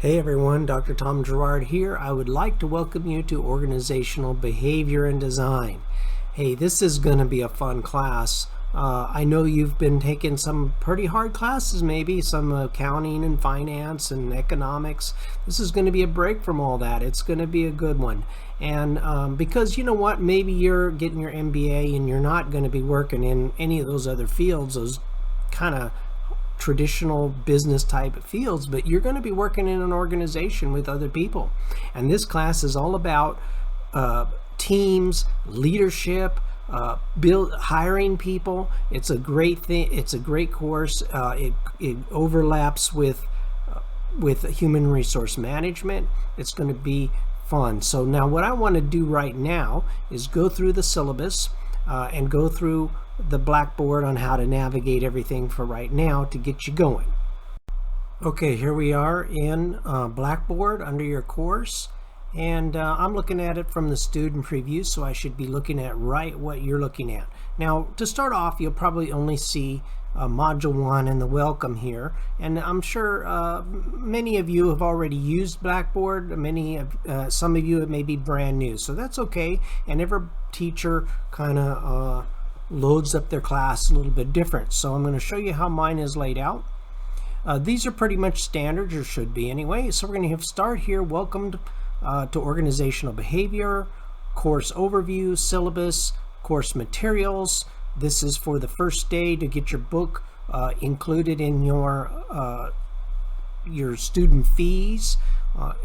Hey everyone, Dr. Tom Gerard here. I would like to welcome you to Organizational Behavior and Design. Hey, this is going to be a fun class. I know you've been taking some pretty hard classes, maybe some accounting and finance and economics. This is going to be a break from all that. It's going to be a good one. And because you know what, maybe you're getting your MBA and you're not going to be working in any of those other fields, those kind of traditional business type fields, but you're going to be working in an organization with other people. And this class is all about teams, leadership, hiring people. It's a great thing. It's a great course. It overlaps with human resource management. It's going to be fun. So now what I want to do right now is go through the syllabus and go through the blackboard on how to navigate everything for right now to get you going. Okay, here we are in Blackboard under your course, and I'm looking at it from the student preview, so I should be looking at right what you're looking at. Now, to start off, you'll probably only see Module 1 and the welcome here, and I'm sure many of you have already used Blackboard. Some of you may be brand new, so that's okay, and every teacher kind of loads up their class a little bit different. So I'm going to show you how mine is laid out. These are pretty much standard, or should be anyway. So we're going to start here. Welcome to Organizational Behavior, Course Overview, Syllabus, Course Materials. This is for the first day to get your book included in your student fees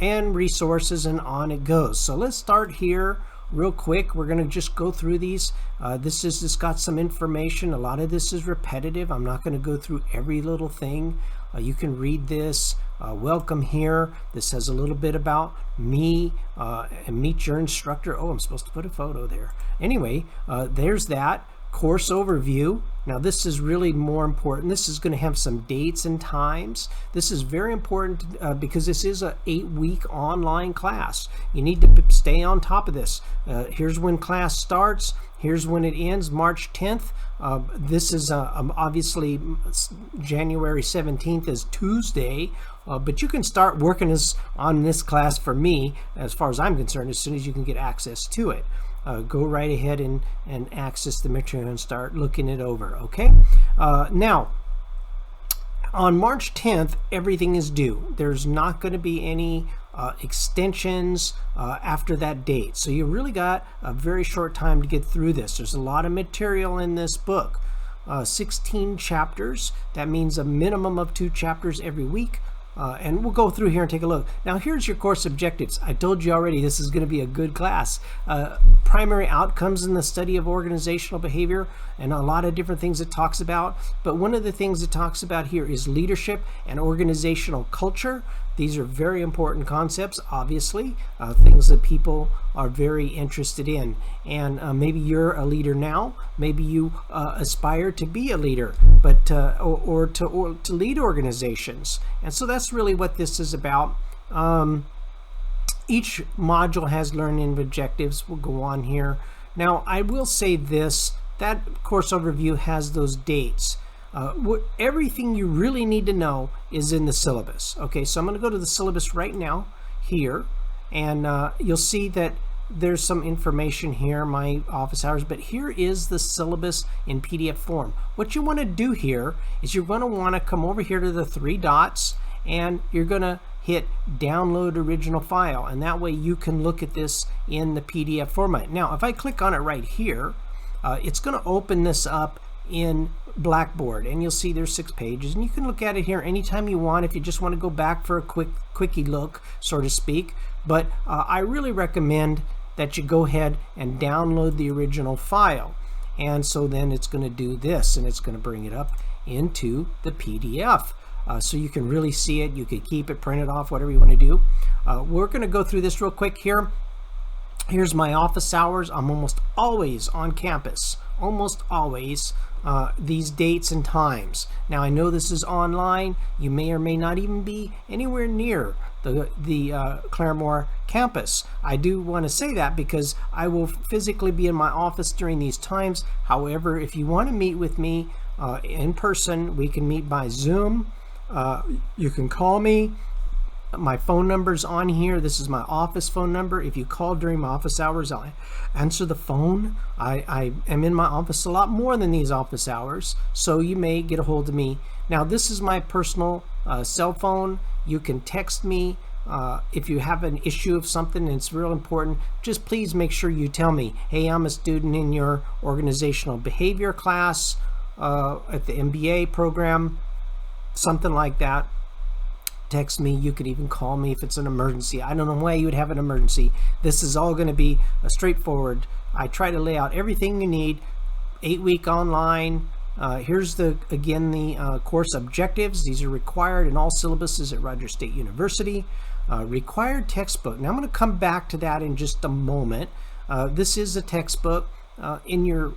and resources, and on it goes. So let's start here real quick. We're going to just go through these. This has just got some information. A lot of this is repetitive. I'm not going to go through every little thing. You can read this. Welcome here. This has a little bit about me and meet your instructor. Oh, I'm supposed to put a photo there. Anyway, there's that. Course overview. Now this is really more important. This is going to have some dates and times. This is very important because this is a 8-week online class. You need to stay on top of this. Here's when class starts. Here's when it ends, March 10th. This is obviously January 17th is Tuesday, but you can start working on this class for me, as far as I'm concerned, as soon as you can get access to it. Go right ahead and access the material and start looking it over, okay? Now, on March 10th, everything is due. There's not going to be any extensions after that date. So you really got a very short time to get through this. There's a lot of material in this book. 16 chapters. That means a minimum of 2 chapters every week. And we'll go through here and take a look. Now here's your course objectives. I told you already this is going to be a good class. Primary outcomes in the study of organizational behavior, and a lot of different things it talks about. But one of the things it talks about here is leadership and organizational culture. These are very important concepts, obviously, things that people are very interested in. And maybe you're a leader now, maybe you aspire to be a leader, but or to lead organizations. And so that's really what this is about. Each module has learning objectives. We'll go on here. Now, I will say this, that course overview has those dates. Everything you really need to know is in the syllabus. Okay, so I'm going to go to the syllabus right now here, and you'll see that there's some information here, my office hours, but here is the syllabus in PDF form. What you want to do here is you're going to want to come over here to the 3 dots, and you're going to hit download original file, and that way you can look at this in the PDF format. Now, if I click on it right here, it's going to open this up in Blackboard, and you'll see there's 6 pages, and you can look at it here anytime you want if you just want to go back for a quickie look, so to speak. But I really recommend that you go ahead and download the original file, and so then it's going to do this, and it's going to bring it up into the PDF. So you can really see it. You can keep it, print it off, whatever you want to do. We're going to go through this real quick here. Here's my office hours. I'm almost always on campus, almost always. These dates and times. Now I know this is online. You may or may not even be anywhere near the Claremore campus. I do want to say that because I will physically be in my office during these times. However, if you want to meet with me in person, we can meet by Zoom. You can call me. My phone number's on here. This is my office phone number. If you call during my office hours, I'll answer the phone. I am in my office a lot more than these office hours, so you may get a hold of me. Now, this is my personal cell phone. You can text me. If you have an issue of something and it's real important, just please make sure you tell me, hey, I'm a student in your organizational behavior class at the MBA program, something like that. Text me. You could even call me if it's an emergency. I don't know why you would have an emergency. This is all going to be straightforward. I try to lay out everything you need. 8-week online. Here's the course objectives. These are required in all syllabuses at Rogers State University. Required textbook. Now I'm going to come back to that in just a moment. This is a textbook. In your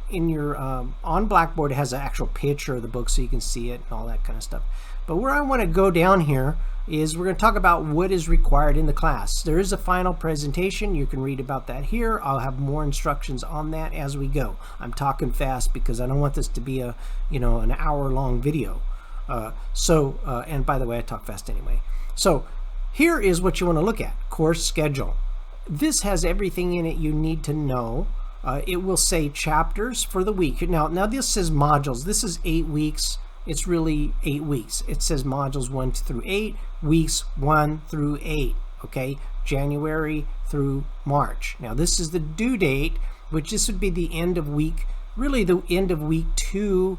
on Blackboard, it has an actual picture of the book so you can see it and all that kind of stuff. But where I want to go down here is we're going to talk about what is required in the class. There is a final presentation. You can read about that here. I'll have more instructions on that as we go. I'm talking fast because I don't want this to be a an hour-long video. And by the way, I talk fast anyway. So here is what you want to look at: course schedule. This has everything in it you need to know. It will say chapters for the week. Now this says modules. This is 8 weeks. It's really 8 weeks. It says modules 1 through 8, weeks 1 through 8, okay? January through March. Now this is the due date, which this would be the end of week, really the end of week 2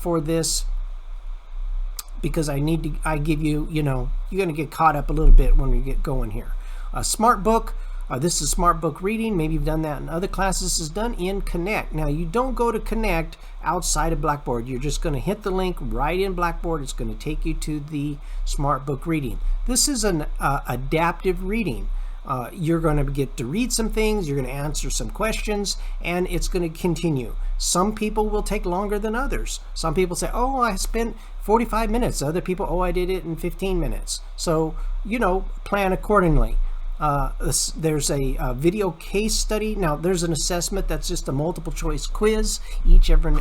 for this, because I give you, you're going to get caught up a little bit when we get going here. Smart Book. This is Smart Book reading. Maybe you've done that in other classes. This is done in Connect. Now, you don't go to Connect outside of Blackboard. You're just going to hit the link right in Blackboard. It's going to take you to the Smart Book reading. This is an adaptive reading. You're going to get to read some things. You're going to answer some questions, and it's going to continue. Some people will take longer than others. Some people say, oh, I spent 45 minutes. Other people, oh, I did it in 15 minutes. So, plan accordingly. There's a video case study. Now there's an assessment that's just a multiple choice quiz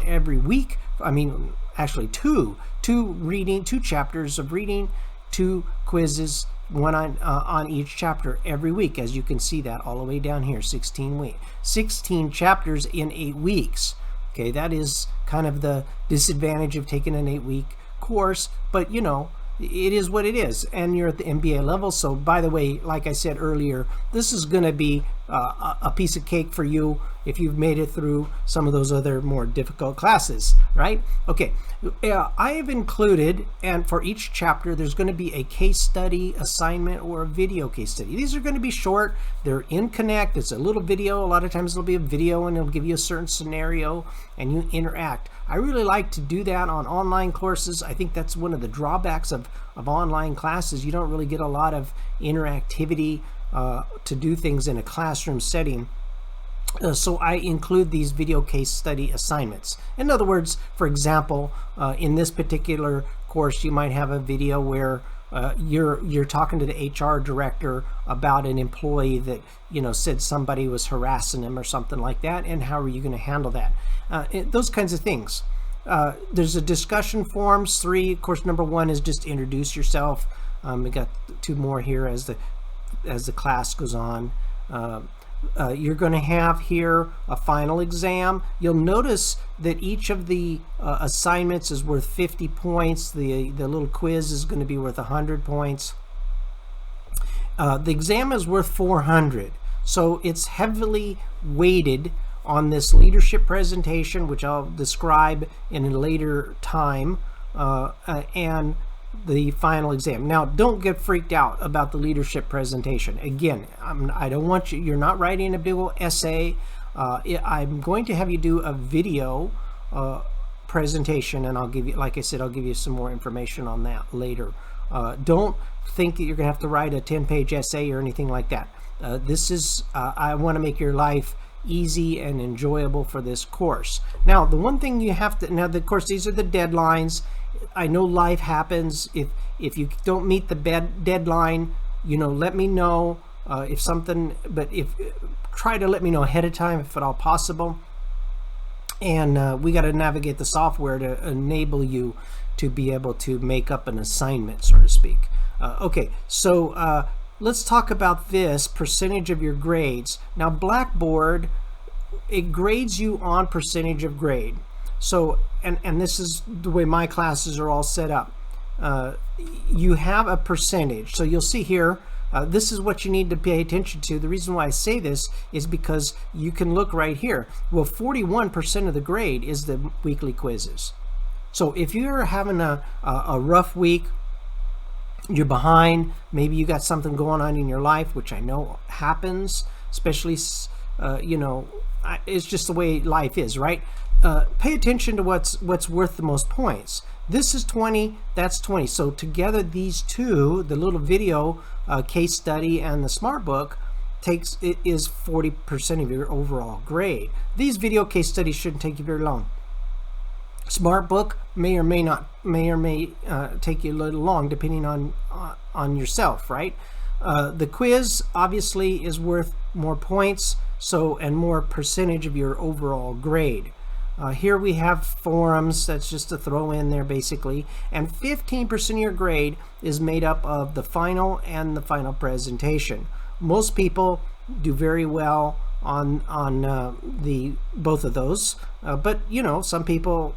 every week. I mean, actually two chapters of reading, 2 quizzes, one on each chapter every week. As you can see that all the way down here, 16 chapters in 8 weeks. Okay, that is kind of the disadvantage of taking an 8-week course, but it is what it is, and you're at the MBA level. So by the way, like I said earlier, this is going to be a piece of cake for you if you've made it through some of those other more difficult classes, right? Okay, I have included, and for each chapter there's going to be a case study assignment or a video case study. These are going to be short. They're in Connect. It's a little video. A lot of times it'll be a video and it'll give you a certain scenario and you interact. I really like to do that on online courses. I think that's one of the drawbacks of online classes. You don't really get a lot of interactivity to do things in a classroom setting. So I include these video case study assignments. In other words, for example, in this particular course, you might have a video where you're talking to the HR director about an employee that said somebody was harassing him or something like that, and how are you going to handle that? Those kinds of things. There's a discussion forums, 3. Of course, number 1 is just introduce yourself. We got 2 more here as the class goes on. You're going to have here a final exam. You'll notice that each of the assignments is worth 50 points. The little quiz is going to be worth 100 points. The exam is worth 400. So it's heavily weighted on this leadership presentation, which I'll describe in a later time, and the final exam. Now, don't get freaked out about the leadership presentation. Again, I don't want you, you're not writing a big old essay. I'm going to have you do a video presentation, and I'll give you, like I said, I'll give you some more information on that later. Don't think that you're going to have to write a 10-page essay or anything like that. This is, I want to make your life easy and enjoyable for this course. Now, the one thing you have to, of course, these are the deadlines. I know life happens. If you don't meet the deadline, let me know if something, but try to let me know ahead of time if at all possible. And we got to navigate the software to enable you to be able to make up an assignment, so to speak. Okay, so let's talk about this percentage of your grades. Now, Blackboard, it grades you on percentage of grade. So, and this is the way my classes are all set up. You have a percentage. So you'll see here, this is what you need to pay attention to. The reason why I say this is because you can look right here. Well, 41% of the grade is the weekly quizzes. So if you're having a rough week, you're behind, maybe you got something going on in your life, which I know happens, especially, you know, it's just the way life is, right? Pay attention to what's worth the most points. This is 20, that's 20. So together these two, the little video case study and the smart book, is 40% of your overall grade. These video case studies shouldn't take you very long. Smart book may or may take you a little long, depending on yourself, right? The quiz obviously is worth more points, so, and more percentage of your overall grade. Here we have forums, that's just to throw in there basically, and 15% of your grade is made up of the final and the final presentation. Most people do very well on the both of those, but you know, some people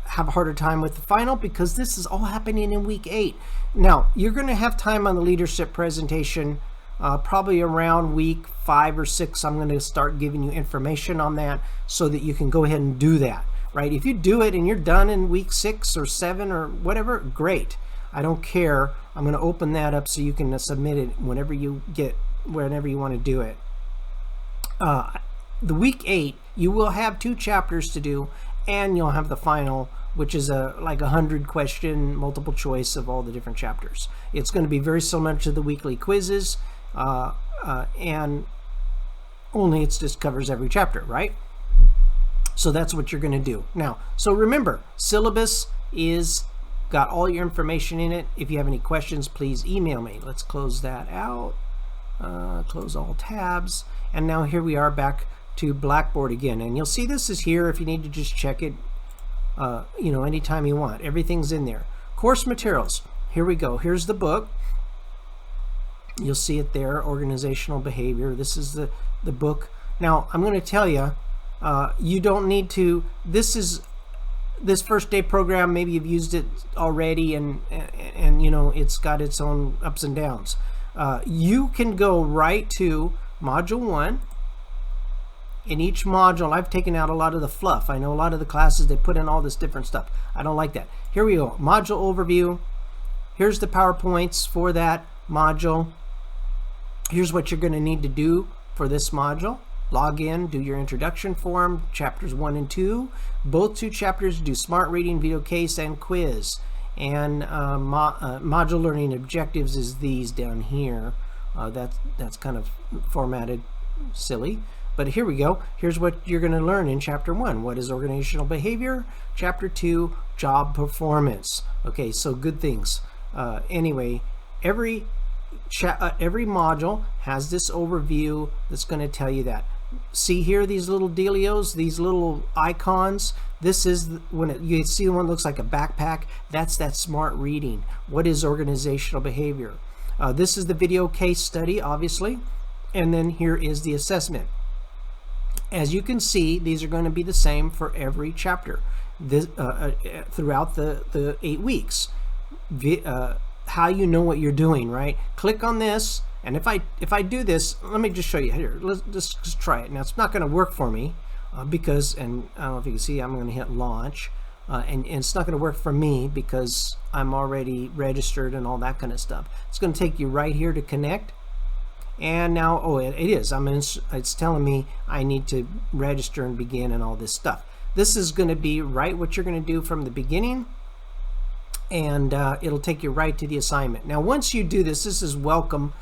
have a harder time with the final because this is all happening in week 8. Now, you're going to have time on the leadership presentation probably around week 5 or 6. I'm going to start giving you information on that so that you can go ahead and do that, right? If you do it and you're done in week 6 or 7 or whatever, great. I don't care. I'm going to open that up so you can submit it whenever you want to do it. The week 8, you will have 2 chapters to do, and you'll have the final, which is like 100 question multiple choice of all the different chapters. It's going to be very similar to the weekly quizzes, and only it just covers every chapter, right? So that's what you're going to do. Now, so remember, syllabus is got all your information in it. If you have any questions, please email me. Let's close that out. Close all tabs. And now here we are back to Blackboard again, and you'll see this is here if you need to just check it, you know, anytime you want. Everything's in there. Course materials, here we go. Here's the book. You'll see it there, Organizational Behavior. This is the book. Now I'm going to tell you, you don't need to, this first day program, maybe you've used it already, and you know, it's got its own ups and downs. You can go right to module 1. In each module, I've taken out a lot of the fluff. I know a lot of the classes, they put in all this different stuff. I don't like that. Here we go. Module overview. Here's the PowerPoints for that module. Here's what you're going to need to do for this module. Log in, do your introduction form, chapters 1 and 2. Both 2 chapters do smart reading, video case, and quiz. And module learning objectives is these down here. That's kind of formatted silly. But here we go. Here's what you're going to learn in chapter 1. What is organizational behavior? Chapter 2, job performance. Okay, so good things. Anyway, every module has this overview that's going to tell you that. See here, these little dealios, these little icons. This is when you see one that looks like a backpack. That's that smart reading. What is organizational behavior? This is the video case study, obviously. And then here is the assessment. As you can see, these are going to be the same for every chapter throughout the 8 weeks. How you know what you're doing, right? Click on this, and if I do this, let me just show you here. Let's just try it. Now it's not going to work for me because, and I don't know if you can see, I'm going to hit launch, and it's not going to work for me because I'm already registered and all that kind of stuff. It's going to take you right here to connect. And now, oh, it is. It's telling me I need to register and begin and all this stuff. This is going to be right what you're going to do from the beginning, and it'll take you right to the assignment. Now, once you do this, this is welcome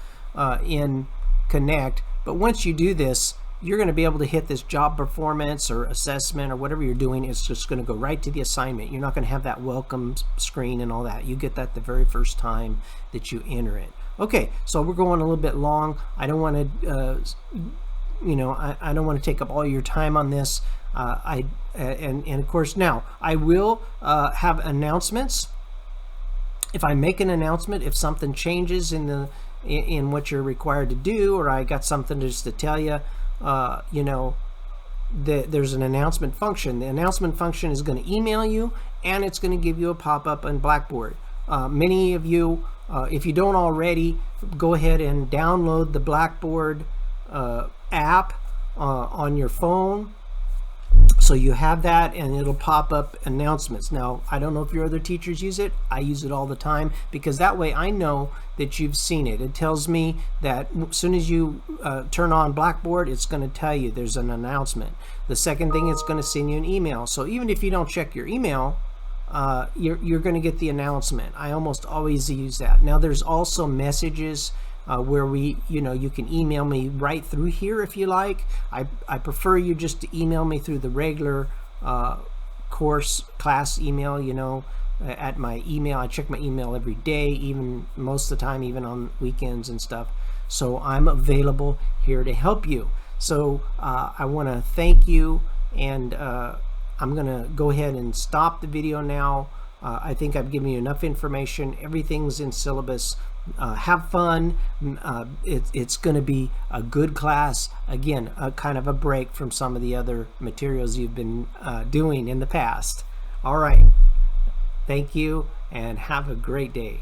in Connect, but once you do this, you're going to be able to hit this job performance or assessment or whatever you're doing. It's just going to go right to the assignment. You're not going to have that welcome screen and all that. You get that the very first time that you enter it. Okay, so we're going a little bit long. I don't want to, you know, I don't want to take up all your time on this. And of course, now I will have announcements if I make an announcement, if something changes in what you're required to do, or I got something just to tell you, you know, there's an announcement function. The announcement function is going to email you, and it's going to give you a pop-up on Blackboard. Many of you, if you don't already, go ahead and download the Blackboard app on your phone. So you have that, and it'll pop up announcements. Now, I don't know if your other teachers use it. I use it all the time, because that way I know that you've seen it. It tells me that as soon as you turn on Blackboard, it's going to tell you there's an announcement. The second thing, it's going to send you an email. So even if you don't check your email, you're going to get the announcement. I almost always use that. Now, there's also messages where you can email me right through here if you like. I prefer you just to email me through the regular class email, at my email. I check my email every day, even most of the time, even on weekends and stuff. So I'm available here to help you. So I want to thank you, and I'm going to go ahead and stop the video now. I think I've given you enough information. Everything's in syllabus. Have fun. It's going to be a good class. Again, a kind of a break from some of the other materials you've been doing in the past. All right. Thank you, and have a great day.